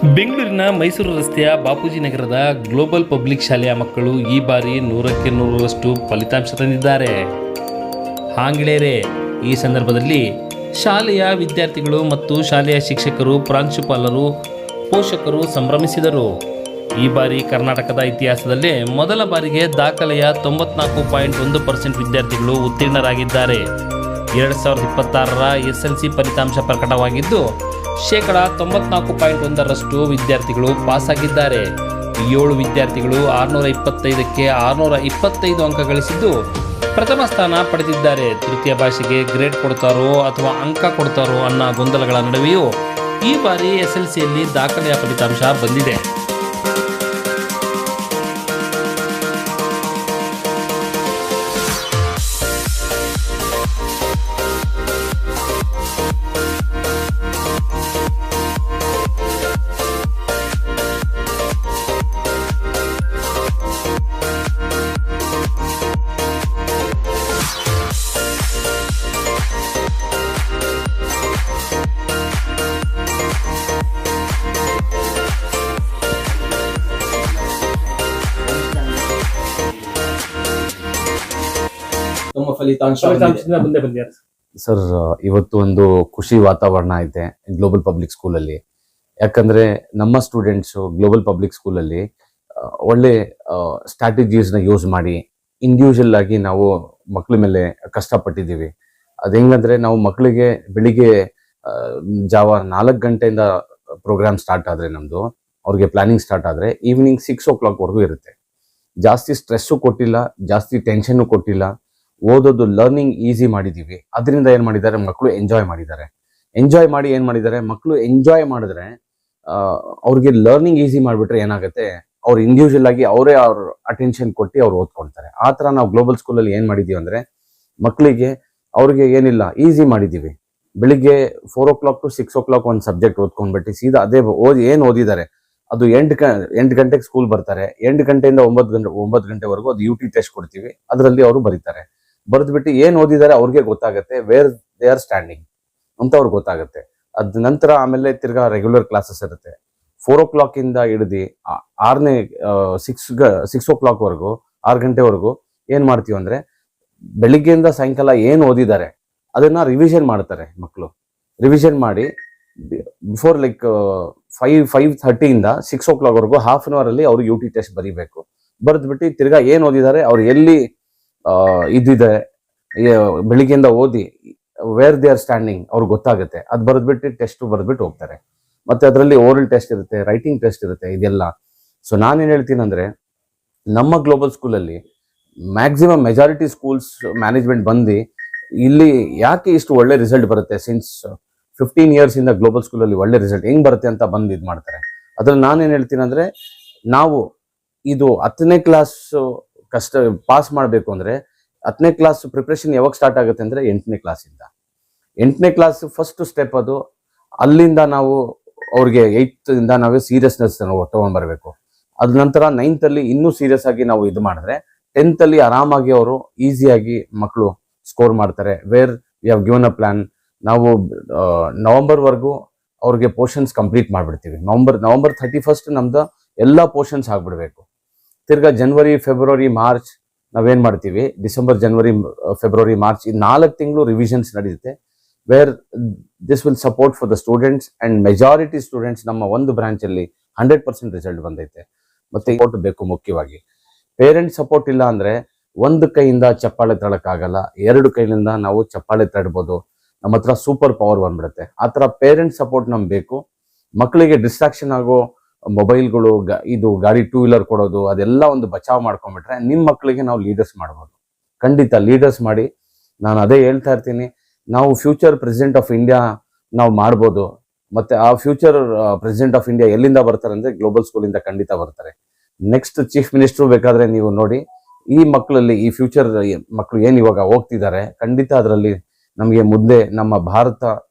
ಬೆಂಗಳೂರಿನ ಮೈಸೂರು ರಸ್ತೆಯ ಬಾಪೂಜಿ ನಗರದ ಗ್ಲೋಬಲ್ ಪಬ್ಲಿಕ್ ಶಾಲೆಯ ಮಕ್ಕಳು ಈ ಬಾರಿ 100ಕ್ಕೆ 100ರಷ್ಟು ಫಲಿತಾಂಶ ತಂದಿದ್ದಾರೆ. ಹಾಂಗೆಳೆಯರೇ, ಈ ಸಂದರ್ಭದಲ್ಲಿ ಶಾಲೆಯ ವಿದ್ಯಾರ್ಥಿಗಳು ಮತ್ತು ಶಾಲೆಯ ಶಿಕ್ಷಕರು, ಪ್ರಾಂಶುಪಾಲರು, ಪೋಷಕರು ಸಂಭ್ರಮಿಸಿದರು. ಈ ಬಾರಿ ಕರ್ನಾಟಕದ ಇತಿಹಾಸದಲ್ಲೇ ಮೊದಲ ಬಾರಿಗೆ ದಾಖಲೆಯ 94.1% ವಿದ್ಯಾರ್ಥಿಗಳು ಉತ್ತೀರ್ಣರಾಗಿದ್ದಾರೆ. 2026ರ SLC ಫಲಿತಾಂಶ ಪ್ರಕಟವಾಗಿದ್ದು ಶೇಕಡ 94.1% ವಿದ್ಯಾರ್ಥಿಗಳು ಪಾಸಾಗಿದ್ದಾರೆ. 7 ವಿದ್ಯಾರ್ಥಿಗಳು 625ಕ್ಕೆ 625 ಅಂಕ ಗಳಿಸಿದ್ದು ಪ್ರಥಮ ಸ್ಥಾನ ಪಡೆದಿದ್ದಾರೆ. ತೃತೀಯ ಭಾಷೆಗೆ ಗ್ರೇಡ್ ಕೊಡ್ತಾರೋ ಅಥವಾ ಅಂಕ ಕೊಡ್ತಾರೋ ಅನ್ನೋ ಗೊಂದಲಗಳ ನಡುವೆಯೂ ಈ ಬಾರಿ SLCಯಲ್ಲಿ ದಾಖಲೆಯ ಫಲಿತಾಂಶ ಬಂದಿದೆ. ನಮ್ಮ ಫಲಿತಾಂಶ ಮುಂದೆ ಬಂದಿದ್ದಾರೆ ಸರ್. ಇವತ್ತು ಒಂದು ಖುಷಿ ವಾತಾವರಣ ಐತೆ ಗ್ಲೋಬಲ್ ಪಬ್ಲಿಕ್ ಸ್ಕೂಲಲ್ಲಿ. ಯಾಕಂದ್ರೆ ನಮ್ಮ ಸ್ಟೂಡೆಂಟ್ಸು ಗ್ಲೋಬಲ್ ಪಬ್ಲಿಕ್ ಸ್ಕೂಲಲ್ಲಿ ಒಳ್ಳೆ ಸ್ಟ್ರಾಟಜೀಸ್ನ ಯೂಸ್ ಮಾಡಿ ಇಂಡಿವಿಜುವಲ್ ಆಗಿ ನಾವು ಮಕ್ಕಳ ಮೇಲೆ ಕಷ್ಟಪಟ್ಟಿದ್ದೀವಿ. ಅದು ಹೆಂಗಂದ್ರೆ, ನಾವು ಮಕ್ಕಳಿಗೆ ಬೆಳಿಗ್ಗೆ ಜಾವ 4 ಗಂಟೆಯಿಂದ ಪ್ರೋಗ್ರಾಮ್ ಸ್ಟಾರ್ಟ್ ಆದರೆ ನಮ್ಮದು, ಅವ್ರಿಗೆ ಪ್ಲಾನಿಂಗ್ ಸ್ಟಾರ್ಟ್ ಆದರೆ ಈವ್ನಿಂಗ್ 6 o'clockವರೆಗೂ ಇರುತ್ತೆ. ಜಾಸ್ತಿ ಸ್ಟ್ರೆಸ್ಸು ಕೊಟ್ಟಿಲ್ಲ, ಜಾಸ್ತಿ ಟೆನ್ಷನ್ನು ಕೊಟ್ಟಿಲ್ಲ. ಓದೋದು ಲರ್ನಿಂಗ್ ಈಸಿ ಮಾಡಿದ್ದೀವಿ. ಅದರಿಂದ ಏನು ಮಾಡಿದ್ದಾರೆ, ಮಕ್ಕಳು ಎಂಜಾಯ್ ಮಾಡಿದ್ದಾರೆ. ಎಂಜಾಯ್ ಮಾಡಿ ಏನು ಮಾಡಿದ್ದಾರೆ, ಮಕ್ಕಳು ಎಂಜಾಯ್ ಮಾಡಿದ್ರೆ ಅವ್ರಿಗೆ ಲರ್ನಿಂಗ್ ಈಸಿ ಮಾಡಿಬಿಟ್ರೆ ಏನಾಗುತ್ತೆ, ಅವ್ರು ಇಂಡಿವಿಜುವಲ್ ಆಗಿ ಅವರೇ ಅವ್ರ ಅಟೆನ್ಷನ್ ಕೊಟ್ಟು ಅವ್ರು ಓದ್ಕೊಳ್ತಾರೆ. ಆ ಥರ ನಾವು ಗ್ಲೋಬಲ್ ಸ್ಕೂಲಲ್ಲಿ ಏನು ಮಾಡಿದ್ದೀವಿ ಅಂದರೆ, ಮಕ್ಕಳಿಗೆ ಅವ್ರಿಗೆ ಏನಿಲ್ಲ ಈಸಿ ಮಾಡಿದ್ದೀವಿ. ಬೆಳಿಗ್ಗೆ 4 o'clock to 6 o'clock ಒಂದು ಸಬ್ಜೆಕ್ಟ್ ಓದ್ಕೊಂಡ್ಬಿಟ್ಟು ಸೀದಾ ಅದೇ ಏನು ಓದಿದ್ದಾರೆ ಅದು 8 ಗಂಟೆಗೆ ಸ್ಕೂಲ್ ಬರ್ತಾರೆ. 8 ಗಂಟೆಯಿಂದ 9 ಗಂಟೆವರೆಗೂ ಅದು UT ಟೆಸ್ಟ್ ಕೊಡ್ತೀವಿ. ಅದರಲ್ಲಿ ಅವರು ಬರೀತಾರೆ. ಬರೆದ್ಬಿಟ್ಟು ಏನು ಓದಿದ್ದಾರೆ ಅವ್ರಿಗೆ ಗೊತ್ತಾಗುತ್ತೆ, ವೇರ್ ದೇ ಆರ್ ಸ್ಟ್ಯಾಂಡಿಂಗ್ ಅಂತ ಅವ್ರಿಗೆ ಗೊತ್ತಾಗುತ್ತೆ. ಅದ ನಂತರ ಆಮೇಲೆ ತಿರ್ಗಾ ರೆಗ್ಯುಲರ್ ಕ್ಲಾಸಸ್ ಇರುತ್ತೆ. 4 o'clock ಇಂದ ಹಿಡಿದು 6 o'clockವರೆಗೂ 6 ಗಂಟೆವರೆಗೂ ಏನು ಮಾಡ್ತೀವಿ ಅಂದರೆ, ಬೆಳಿಗ್ಗೆಯಿಂದ ಸಾಯಂಕಾಲ ಏನು ಓದಿದ್ದಾರೆ ಅದನ್ನ ರಿವಿಷನ್ ಮಾಡ್ತಾರೆ ಮಕ್ಕಳು. ರಿವಿಷನ್ ಮಾಡಿ ಬಿಫೋರ್ 5:30 ಇಂದ 6 o'clockವರೆಗೂ ಹಾಫ್ ಅನ್ ಅವರಲ್ಲಿ ಅವರು UT ಟೆಸ್ಟ್ ಬರೀಬೇಕು. ಬರೆದ್ಬಿಟ್ಟು ತಿರ್ಗಾ ಏನು ಓದಿದ್ದಾರೆ, ಅವ್ರು ಎಲ್ಲಿ ಇದ್ದಿದೆ ಬೆಳಿಗ್ಗೆಯಿಂದ ಓದಿ ವೇರ್ ದೇ ಆರ್ ಸ್ಟ್ಯಾಂಡಿಂಗ್ ಅವ್ರಿಗೆ ಗೊತ್ತಾಗುತ್ತೆ. ಅದು ಬರೆದ್ಬಿಟ್ಟು ಟೆಸ್ಟ್ ಬರೆದ್ಬಿಟ್ಟು ಹೋಗ್ತಾರೆ. ಮತ್ತೆ ಅದರಲ್ಲಿ ಓರಲ್ ಟೆಸ್ಟ್ ಇರುತ್ತೆ, ರೈಟಿಂಗ್ ಟೆಸ್ಟ್ ಇರುತ್ತೆ, ಇದೆಲ್ಲ. ಸೊ ನಾನೇನು ಹೇಳ್ತೀನಿ ಅಂದರೆ, ನಮ್ಮ ಗ್ಲೋಬಲ್ ಸ್ಕೂಲಲ್ಲಿ ಮ್ಯಾಕ್ಸಿಮಮ್ ಮೆಜಾರಿಟಿ ಸ್ಕೂಲ್ಸ್ ಮ್ಯಾನೇಜ್ಮೆಂಟ್ ಬಂದು ಇಲ್ಲಿ ಯಾಕೆ ಇಷ್ಟು ಒಳ್ಳೆ ರಿಸಲ್ಟ್ ಬರುತ್ತೆ, ಸಿನ್ಸ್ 15 years ಇಂದ ಗ್ಲೋಬಲ್ ಸ್ಕೂಲಲ್ಲಿ ಒಳ್ಳೆ ರಿಸಲ್ಟ್ ಹೆಂಗ್ ಬರುತ್ತೆ ಅಂತ ಬಂದು ಇದು ಮಾಡ್ತಾರೆ. ಅದ್ರಲ್ಲಿ ನಾನೇನು ಹೇಳ್ತೀನಿ ಅಂದರೆ, ನಾವು ಇದು 10ನೇ ಕ್ಲಾಸ್ ಕಷ್ಟ ಪಾಸ್ ಮಾಡಬೇಕು ಅಂದರೆ 10ನೇ ಕ್ಲಾಸ್ ಪ್ರಿಪ್ರೇಷನ್ ಯಾವಾಗ ಸ್ಟಾರ್ಟ್ ಆಗುತ್ತೆ ಅಂದರೆ 8ನೇ ಕ್ಲಾಸಿಂದ. 8ನೇ ಕ್ಲಾಸ್ ಫಸ್ಟ್ ಸ್ಟೆಪ್. ಅದು ಅಲ್ಲಿಂದ ನಾವು ಅವ್ರಿಗೆ 8th ಇಂದ ನಾವೇ ಸೀರಿಯಸ್ನೆಸ್ ತೊಗೊಂಡ್ಬರ್ಬೇಕು. ಅದ ನಂತರ 9th ಅಲ್ಲಿ ಇನ್ನೂ ಸೀರಿಯಸ್ ಆಗಿ ನಾವು ಇದು ಮಾಡಿದ್ರೆ 10th ಅಲ್ಲಿ ಆರಾಮಾಗಿ ಅವರು ಈಸಿಯಾಗಿ ಮಕ್ಕಳು ಸ್ಕೋರ್ ಮಾಡ್ತಾರೆ. Where we have given a plan. ನಾವು ನವೆಂಬರ್ವರೆಗೂ ಅವ್ರಿಗೆ ಪೋರ್ಷನ್ಸ್ ಕಂಪ್ಲೀಟ್ ಮಾಡಿಬಿಡ್ತೀವಿ. ನವೆಂಬರ್ 31st ನಮ್ದು ಎಲ್ಲ ಪೋರ್ಷನ್ಸ್ ಆಗ್ಬಿಡ್ಬೇಕು. ತಿರ್ಗಾ ಜನವರಿ, ಫೆಬ್ರವರಿ, ಮಾರ್ಚ್ ನಾವೇನು ಮಾಡ್ತೀವಿ, ಡಿಸೆಂಬರ್, ಜನವರಿ, ಫೆಬ್ರವರಿ, ಮಾರ್ಚ್ ಈ 4 ತಿಂಗಳು ರಿವಿಷನ್ಸ್ ನಡೆಯುತ್ತೆ. Where this will support for the students and majority students ನಮ್ಮ ಒಂದು ಬ್ರಾಂಚಲ್ಲಿ 100% ರಿಸಲ್ಟ್ ಬಂದೈತೆ. ಮತ್ತೆ ಸಪೋರ್ಟ್ ಬೇಕು. ಮುಖ್ಯವಾಗಿ ಪೇರೆಂಟ್ ಸಪೋರ್ಟ್ ಇಲ್ಲ ಅಂದರೆ ಒಂದು ಕೈಯಿಂದ ಚಪ್ಪಾಳೆ ತಡಕ್ಕಾಗಲ್ಲ, 2 ಕೈಯಿಂದ ನಾವು ಚಪ್ಪಾಳೆ ತಡ್ಬೋದು. ನಮ್ಮ ಹತ್ರ ಸೂಪರ್ ಪವರ್ ಬಂದ್ಬಿಡುತ್ತೆ. ಆ ಥರ ಪೇರೆಂಟ್ ಸಪೋರ್ಟ್ ನಮ್ಗೆ ಬೇಕು. ಮಕ್ಕಳಿಗೆ ಡಿಸ್ಟ್ರಾಕ್ಷನ್ ಆಗೋ ಮೊಬೈಲ್ಗಳು, ಇದು ಗಾಡಿ 2 wheeler ಕೊಡೋದು, ಅದೆಲ್ಲ ಒಂದು ಬಚಾವ್ ಮಾಡ್ಕೊಂಡ್ಬಿಟ್ರೆ ನಿಮ್ಮ ಮಕ್ಕಳಿಗೆ ನಾವು ಲೀಡರ್ಸ್ ಮಾಡ್ಬೋದು. ಖಂಡಿತ ಲೀಡರ್ಸ್ ಮಾಡಿ. ನಾನು ಅದೇ ಹೇಳ್ತಾ ಇರ್ತೀನಿ, ನಾವು ಫ್ಯೂಚರ್ ಪ್ರೆಸಿಡೆಂಟ್ ಆಫ್ ಇಂಡಿಯಾ ನಾವು ಮಾಡ್ಬೋದು. ಮತ್ತೆ ಆ ಫ್ಯೂಚರ್ ಪ್ರೆಸಿಡೆಂಟ್ ಆಫ್ ಇಂಡಿಯಾ ಎಲ್ಲಿಂದ ಬರ್ತಾರೆ ಅಂದರೆ ಗ್ಲೋಬಲ್ ಸ್ಕೂಲಿಂದ ಖಂಡಿತ ಬರ್ತಾರೆ. ನೆಕ್ಸ್ಟ್ ಚೀಫ್ ಮಿನಿಸ್ಟ್ರು ಬೇಕಾದ್ರೆ ನೀವು ನೋಡಿ, ಈ ಮಕ್ಕಳಲ್ಲಿ ಈ ಫ್ಯೂಚರ್ ಮಕ್ಕಳು ಏನು ಇವಾಗ ಹೋಗ್ತಿದ್ದಾರೆ, ಖಂಡಿತ ಅದರಲ್ಲಿ ನಮಗೆ ಮುಂದೆ ನಮ್ಮ ಭಾರತ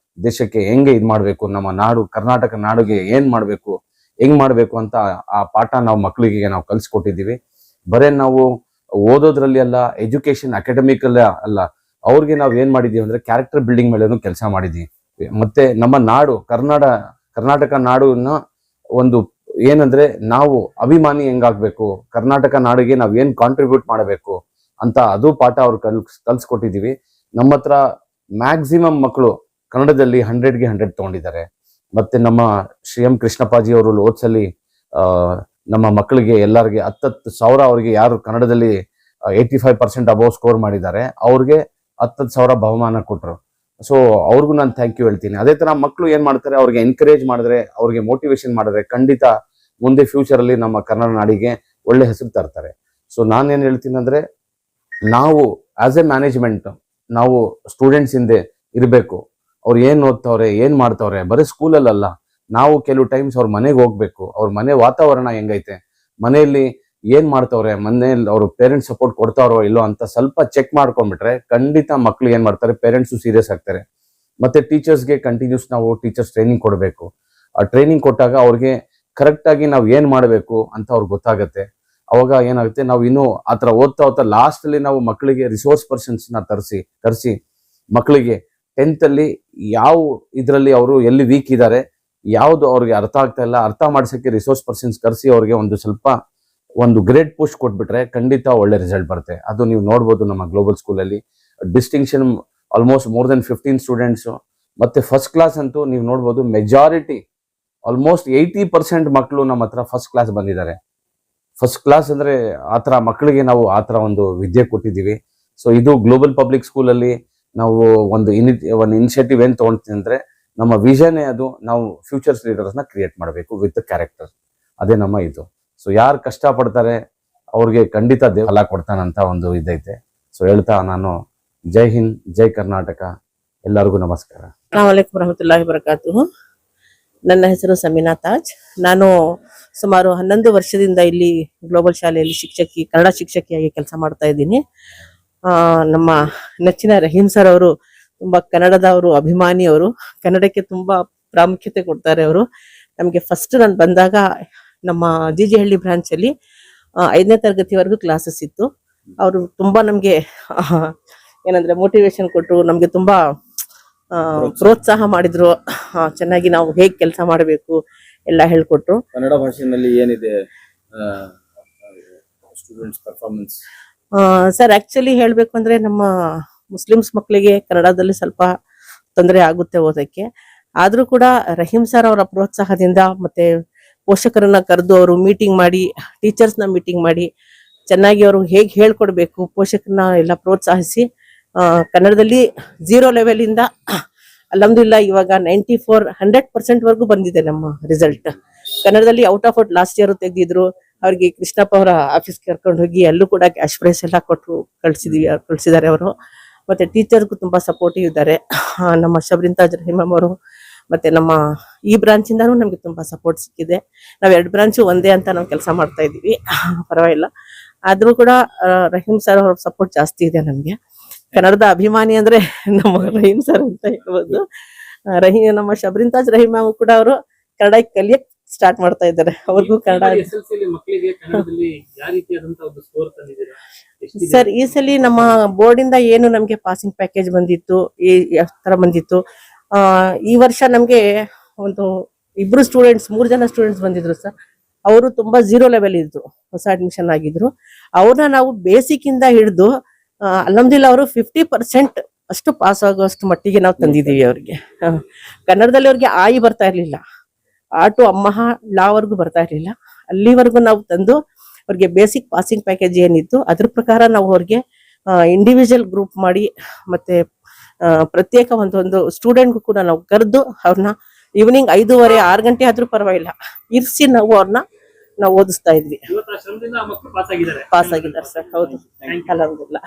ದೇಶಕ್ಕೆ ಹೆಂಗೆ ಇದು ಮಾಡಬೇಕು, ನಮ್ಮ ನಾಡು ಕರ್ನಾಟಕ ನಾಡಿಗೆ ಏನು ಮಾಡಬೇಕು, ಹೆಂಗ್ ಮಾಡಬೇಕು ಅಂತ ಆ ಪಾಠ ನಾವು ಮಕ್ಕಳಿಗೆ ನಾವು ಕಲಿಸ್ಕೊಟ್ಟಿದ್ದೀವಿ. ಬರೇ ನಾವು ಓದೋದ್ರಲ್ಲಿ ಅಲ್ಲ, ಎಜುಕೇಶನ್ ಅಕಾಡೆಮಿಕ್ ಅಲ್ಲ, ಅವ್ರಿಗೆ ನಾವು ಏನ್ ಮಾಡಿದೀವಿ ಅಂದ್ರೆ ಕ್ಯಾರೆಕ್ಟರ್ ಬಿಲ್ಡಿಂಗ್ ಮೇಲೇನು ಕೆಲಸ ಮಾಡಿದೀವಿ. ಮತ್ತೆ ನಮ್ಮ ನಾಡು ಕರ್ನಾಟಕ ನಾಡನ್ನ ಒಂದು ಏನಂದ್ರೆ ನಾವು ಅಭಿಮಾನಿ ಹೆಂಗಾಗ್ಬೇಕು, ಕರ್ನಾಟಕ ನಾಡಿಗೆ ನಾವ್ ಏನ್ ಕಾಂಟ್ರಿಬ್ಯೂಟ್ ಮಾಡಬೇಕು ಅಂತ ಅದು ಪಾಠ ಅವ್ರು ಕಲ್ಸ್ಕೊಟ್ಟಿದೀವಿ. ನಮ್ಮ ಹತ್ರ ಮ್ಯಾಕ್ಸಿಮಮ್ ಮಕ್ಕಳು ಕನ್ನಡದಲ್ಲಿ 100ಗೆ 100 ತಗೊಂಡಿದ್ದಾರೆ. ಮತ್ತೆ ನಮ್ಮ ಶ್ರೀ ಎಂ ಕೃಷ್ಣಪ್ಪಾಜಿ ಅವರು ಓದ್ಸಲಿ ನಮ್ಮ ಮಕ್ಕಳಿಗೆ ಎಲ್ಲರಿಗೆ 10,000 ಅವ್ರಿಗೆ ಯಾರು ಕನ್ನಡದಲ್ಲಿ 85% ಅಬೌವ್ ಸ್ಕೋರ್ ಮಾಡಿದ್ದಾರೆ ಅವ್ರಿಗೆ 10,000 ಬಹುಮಾನ ಕೊಟ್ರು. ಸೊ ಅವ್ರಿಗೂ ನಾನು ಥ್ಯಾಂಕ್ ಯು ಹೇಳ್ತೀನಿ. ಅದೇ ತರ ಮಕ್ಕಳು ಏನ್ ಮಾಡ್ತಾರೆ, ಅವ್ರಿಗೆ ಎನ್ಕರೇಜ್ ಮಾಡಿದ್ರೆ, ಅವ್ರಿಗೆ ಮೋಟಿವೇಶನ್ ಮಾಡಿದ್ರೆ ಖಂಡಿತ ಮುಂದೆ ಫ್ಯೂಚರ್ ಅಲ್ಲಿ ನಮ್ಮ ಕನ್ನಡ ನಾಡಿಗೆ ಒಳ್ಳೆ ಹೆಸರು ತರ್ತಾರೆ. ಸೊ ನಾನೇನ್ ಹೇಳ್ತೀನಿ ಅಂದ್ರೆ, ನಾವು ಆಸ್ ಎ ಮ್ಯಾನೇಜ್ಮೆಂಟ್ ನಾವು ಸ್ಟೂಡೆಂಟ್ಸ್ ಹಿಂದೆ ಇರಬೇಕು. ಅವ್ರು ಏನ್ ಓದ್ತವ್ರೆ, ಏನ್ ಮಾಡ್ತವ್ರೆ, ಬರೀ ಸ್ಕೂಲಲ್ಲ, ನಾವು ಕೆಲವು ಟೈಮ್ಸ್ ಅವ್ರ ಮನೆಗೆ ಹೋಗ್ಬೇಕು. ಅವ್ರ ಮನೆ ವಾತಾವರಣ ಹೆಂಗೈತೆ, ಮನೆಯಲ್ಲಿ ಏನ್ ಮಾಡ್ತವ್ರೆ, ಮನೇಲಿ ಅವ್ರ ಪೇರೆಂಟ್ಸ್ ಸಪೋರ್ಟ್ ಕೊಡ್ತಾರೋ ಇಲ್ಲೋ ಅಂತ ಸ್ವಲ್ಪ ಚೆಕ್ ಮಾಡ್ಕೊಂಡ್ಬಿಟ್ರೆ ಖಂಡಿತ ಮಕ್ಳು ಏನ್ ಮಾಡ್ತಾರೆ, ಪೇರೆಂಟ್ಸು ಸೀರಿಯಸ್ ಆಗ್ತಾರೆ. ಮತ್ತೆ ಟೀಚರ್ಸ್ಗೆ ಕಂಟಿನ್ಯೂಸ್ ನಾವು ಟೀಚರ್ಸ್ ಟ್ರೈನಿಂಗ್ ಕೊಡಬೇಕು. ಆ ಟ್ರೈನಿಂಗ್ ಕೊಟ್ಟಾಗ ಅವ್ರಿಗೆ ಕರೆಕ್ಟ್ ಆಗಿ ನಾವು ಏನ್ ಮಾಡಬೇಕು ಅಂತ ಅವ್ರಿಗೆ ಗೊತ್ತಾಗತ್ತೆ. ಅವಾಗ ಏನಾಗುತ್ತೆ, ನಾವು ಇನ್ನೂ ಆತರ ಓದ್ತಾ ಲಾಸ್ಟ್ ಅಲ್ಲಿ ನಾವು ಮಕ್ಕಳಿಗೆ ರಿಸೋರ್ಸ್ ಪರ್ಸನ್ಸ್ ನ ಕರೆಸಿ ಮಕ್ಕಳಿಗೆ 10th ಅಲ್ಲಿ ಯಾವ ಇದ್ರಲ್ಲಿ ಅವರು ಎಲ್ಲಿ ವೀಕ್ ಇದ್ದಾರೆ, ಯಾವ್ದು ಅವ್ರಿಗೆ ಅರ್ಥ ಆಗ್ತಾ ಇಲ್ಲ, ಅರ್ಥ ಮಾಡ್ಸಕ್ಕೆ ರಿಸೋರ್ಸ್ ಪರ್ಸನ್ಸ್ ಕರೆಸಿ ಅವ್ರಿಗೆ ಒಂದು ಗ್ರೇಟ್ ಪುಷ್ ಕೊಟ್ಬಿಟ್ರೆ ಖಂಡಿತ ಒಳ್ಳೆ ರಿಸಲ್ಟ್ ಬರುತ್ತೆ. ಅದು ನೀವು ನೋಡ್ಬೋದು ನಮ್ಮ ಗ್ಲೋಬಲ್ ಸ್ಕೂಲಲ್ಲಿ distinction almost more than 15 students. ಮತ್ತೆ ಫಸ್ಟ್ ಕ್ಲಾಸ್ ಅಂತೂ ನೀವು ನೋಡ್ಬೋದು, ಮೆಜಾರಿಟಿ ಆಲ್ಮೋಸ್ಟ್ 80% ಮಕ್ಕಳು ನಮ್ಮ ಹತ್ರ ಫಸ್ಟ್ ಕ್ಲಾಸ್ ಬಂದಿದ್ದಾರೆ. ಫಸ್ಟ್ ಕ್ಲಾಸ್ ಅಂದ್ರೆ ಆತರ ಮಕ್ಕಳಿಗೆ ನಾವು ಆತರ ಒಂದು ವಿದ್ಯೆ ಕೊಟ್ಟಿದ್ದೀವಿ. ಸೊ ಇದು ಗ್ಲೋಬಲ್ ಪಬ್ಲಿಕ್ ಸ್ಕೂಲಲ್ಲಿ ನಾವು ಒಂದು ಇನಿಷಿಯೇಟಿವ್ ಏನ್ ತಗೊಳ್ತೀವಿ ಅಂದ್ರೆ, ನಮ್ಮ ವಿಷನ್ ಅದು, ನಾವು ಫ್ಯೂಚರ್ಸ್ ಲೀಡರ್ಸ್ ನ ಕ್ರಿಯೇಟ್ ಮಾಡಬೇಕು ವಿತ್ ಕ್ಯಾರೆಕ್ಟರ್. ಅದೇ ನಮ್ಮ ಇದು. ಸೊ ಯಾರು ಕಷ್ಟ ಪಡ್ತಾರೆ ಅವ್ರಿಗೆ ಖಂಡಿತ ದೇವ ಫಲ ಕೊಡ್ತಾನಂತ ಒಂದು ಇದೈತೆ. ಸೊ ಹೇಳ್ತಾ ನಾನು ಜೈ ಹಿಂದ್, ಜೈ ಕರ್ನಾಟಕ, ಎಲ್ಲರಿಗೂ ನಮಸ್ಕಾರ. ಅಸ್ಸಲಾಮು ಅಲೈಕುಂ ವರಹಮತುಲ್ಲಾಹಿ ವಬರಕಾತುಹು. ನನ್ನ ಹೆಸರು ಸಮೀನಾ ತಾಜ್. ನಾನು ಸುಮಾರು 11 ವರ್ಷದಿಂದ ಇಲ್ಲಿ ಗ್ಲೋಬಲ್ ಶಾಲೆಯಲ್ಲಿ ಕನ್ನಡ ಶಿಕ್ಷಕಿಯಾಗಿ ಕೆಲಸ ಮಾಡ್ತಾ ಇದ್ದೀನಿ. ನಮ್ಮ ನೆಚ್ಚಿನ ರಹೀಂ ಸರ್ ಅವರು ತುಂಬಾ ಕನ್ನಡದವರು, ಅಭಿಮಾನಿಯವರು, ಕನ್ನಡಕ್ಕೆ ತುಂಬಾ ಪ್ರಾಮುಖ್ಯತೆ ಕೊಡ್ತಾರೆ ಅವರು. ನಮಗೆ ಫಸ್ಟ್ ನಾನು ಬಂದಾಗ ನಮ್ಮ ಜಿಜಿಹಳ್ಳಿ ಬ್ರಾಂಚ್ ಅಲ್ಲಿ 5ನೇ ತರಗತಿವರೆಗೂ ಕ್ಲಾಸಸ್ ಇತ್ತು. ಅವರು ತುಂಬಾ ನಮ್ಗೆ ಏನಂದ್ರೆ ಮೋಟಿವೇಶನ್ ಕೊಟ್ಟರು, ನಮ್ಗೆ ತುಂಬಾ ಪ್ರೋತ್ಸಾಹ ಮಾಡಿದ್ರು. ಚೆನ್ನಾಗಿ ನಾವು ಹೇಗ್ ಕೆಲಸ ಮಾಡಬೇಕು ಎಲ್ಲ ಹೇಳ್ಕೊಟ್ರು. ಕನ್ನಡ ಭಾಷೆಯಲ್ಲಿ ಏನಿದೆ ಸ್ಟೂಡೆಂಟ್ಸ್ ಪರ್ಫಾರ್ಮೆನ್ಸ್? ಸರ್ ಆಕ್ಚುಲಿ ಹೇಳ್ಬೇಕು ಅಂದ್ರೆ ನಮ್ಮ ಮುಸ್ಲಿಮ್ಸ್ ಮಕ್ಕಳಿಗೆ ಕನ್ನಡದಲ್ಲಿ ಸ್ವಲ್ಪ ತೊಂದರೆ ಆಗುತ್ತೆ ಓದಕ್ಕೆ. ಆದ್ರೂ ಕೂಡ ರಹೀಂ ಸರ್ ಅವರ ಪ್ರೋತ್ಸಾಹದಿಂದ ಮತ್ತೆ ಪೋಷಕರನ್ನ ಕರೆದು ಅವರು ಮೀಟಿಂಗ್ ಮಾಡಿ, ಟೀಚರ್ಸ್ ನ ಮೀಟಿಂಗ್ ಮಾಡಿ ಚೆನ್ನಾಗಿ ಅವರು ಹೇಗ್ ಹೇಳ್ಕೊಡ್ಬೇಕು, ಪೋಷಕರನ್ನ ಎಲ್ಲ ಪ್ರೋತ್ಸಾಹಿಸಿ ಕನ್ನಡದಲ್ಲಿ 0 ಲೆವೆಲ್ ಇಂದ ಅಲ್ಹಮ್ದುಲಿಲ್ಲಾ ಇವಾಗ 100% ವರ್ಗೂ ಬಂದಿದೆ ನಮ್ಮ ರಿಸಲ್ಟ್. ಕನ್ನಡದಲ್ಲಿ out of out last year ತೆಗೆದಿದ್ರು. ಅವ್ರಿಗೆ ಕೃಷ್ಣಪ್ಪ ಅವರ ಆಫೀಸ್ಗೆ ಕರ್ಕೊಂಡು ಹೋಗಿ ಅಲ್ಲೂ ಕೂಡ ಕ್ಯಾಶ್ ಪ್ರೈಸ್ ಎಲ್ಲ ಕೊಟ್ಟು ಕಳ್ಸಿದ್ದಾರೆ ಅವರು. ಮತ್ತೆ ಟೀಚರ್ಗೂ ತುಂಬಾ ಸಪೋರ್ಟಿವ್ ಇದ್ದಾರೆ. ನಮ್ಮ ಶಬ್ರಿನ್ ತಾಜ್ ರಹೀಮಮ್ ಅವರು ಮತ್ತೆ ನಮ್ಮ ಈ ಬ್ರಾಂಚ್ ಇಂದಾನು ನಮ್ಗೆ ತುಂಬಾ ಸಪೋರ್ಟ್ ಸಿಕ್ಕಿದೆ. ನಾವ್ 2 ಬ್ರಾಂಚ್ ಒಂದೇ ಅಂತ ನಾವು ಕೆಲಸ ಮಾಡ್ತಾ ಇದೀವಿ, ಪರವಾಗಿಲ್ಲ. ಆದ್ರೂ ಕೂಡ ರಹೀಂ ಸರ್ ಅವ್ರ ಸಪೋರ್ಟ್ ಜಾಸ್ತಿ ಇದೆ ನಮ್ಗೆ. ಕನ್ನಡದ ಅಭಿಮಾನಿ ಅಂದ್ರೆ ನಮ್ಮ ರಹೀಂ ಸರ್ ಅಂತ ಹೇಳ್ಬೋದು. ನಮ್ಮ ಶಬ್ರಿನ್ ತಾಜ್ ರಹೀಮ್ ಕೂಡ ಅವರು ಕನ್ನಡ ಕಲಿಯಕ್ ಸ್ಟಾರ್ಟ್ ಮಾಡ್ತಾ ಇದ್ದಾರೆ. ಅವ್ರಿಗೂ ಕನ್ನಡ ಸರ್ ಈ ಸಲ ನಮ್ಮ ಬೋರ್ಡ್ ಇಂದ ಏನು ನಮ್ಗೆ ಪಾಸಿಂಗ್ ಪ್ಯಾಕೇಜ್ ಬಂದಿತ್ತು, ಯಾವ ತರ ಬಂದಿತ್ತು. ಈ ವರ್ಷ ನಮ್ಗೆ ಒಂದು 3 ಜನ ಸ್ಟೂಡೆಂಟ್ಸ್ ಬಂದಿದ್ರು ಸರ್. ಅವರು ತುಂಬಾ 0 ಲೆವೆಲ್ ಇದ್ರು, ಹೊಸ ಅಡ್ಮಿಷನ್ ಆಗಿದ್ರು. ಅವ್ರನ್ನ ನಾವು ಬೇಸಿಕ್ ಇಂದ ಹಿಡಿದು ಅಲ್ಹಮ್ದುಲಿಲ್ಲಾ ಅವರು 50% ಅಷ್ಟು ಪಾಸ್ ಆಗುವಷ್ಟು ಮಟ್ಟಿಗೆ ನಾವು ತಂದಿದೀವಿ ಅವ್ರಿಗೆ. ಕನ್ನಡದಲ್ಲಿ ಅವ್ರಿಗೆ ಆಯಿ ಬರ್ತಾ ಇರ್ಲಿಲ್ಲ, ಆಟು ಅಮ್ಮಹ ಲಾವರೆಗೂ ಬರ್ತಾ ಇರ್ಲಿಲ್ಲ. ಅಲ್ಲಿವರೆಗೂ ನಾವು ತಂದು ಅವ್ರಿಗೆ ಬೇಸಿಕ್ ಪಾಸಿಂಗ್ ಪ್ಯಾಕೇಜ್ ಏನಿತ್ತು ಅದ್ರ ಪ್ರಕಾರ ನಾವು ಅವ್ರಿಗೆ ಇಂಡಿವಿಜುವಲ್ ಗ್ರೂಪ್ ಮಾಡಿ ಮತ್ತೆ ಪ್ರತ್ಯೇಕ ಒಂದೊಂದು ಸ್ಟೂಡೆಂಟ್ಗೂ ಕೂಡ ನಾವು ಕರೆದು ಅವ್ರನ್ನ ಈವ್ನಿಂಗ್ 5:30 6 ಗಂಟೆ ಆದ್ರೂ ಪರವಾಗಿಲ್ಲ ಇರ್ಸಿ ನಾವು ಅವ್ರನ್ನ ಓದಿಸ್ತಾ ಇದ್ವಿ. ಪಾಸ್ ಆಗಿದ್ದಾರೆ ಸರ್. ಹೌದು, ಅಲ್ಹಮ್ದುಲಿಲ್ಲಾ.